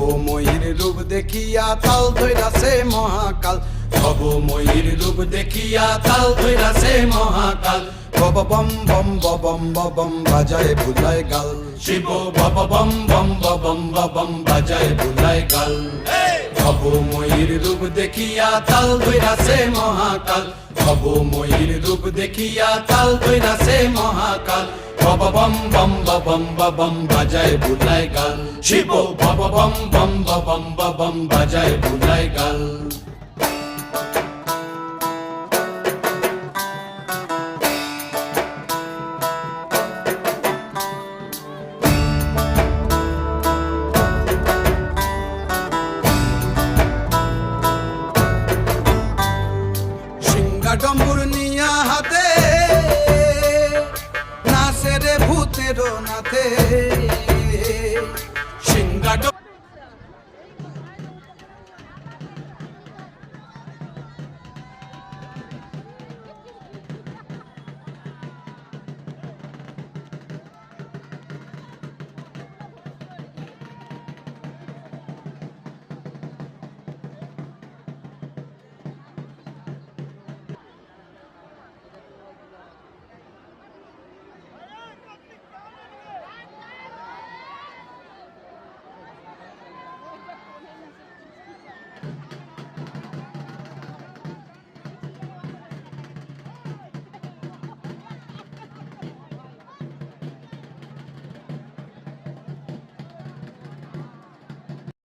ভবময়ীর রূপ দেখিয়া তাল ধইরাছে মহাকাল, ভবময়ীর রূপ দেখিয়া তাল ধইরাছে মহাকাল। বব বম বম বম বম বাজায় বুলায় গাল, শিব বব বম বম বম বম বাজায় বুলায় গাল। ভবময়ীর রূপ দেখিয়া তাল ধইরাছে মহাকাল, ভবময়ীর রূপ দেখিয়া তাল ধইরাছে মহাকাল। বব বম বম বম বাজায় বুলায় গাল, শিব বব বম বম বম বাজায় বুলায় গাল। ডম্বুর নিয়া হাতে নাচে রে ভূতের নাথে,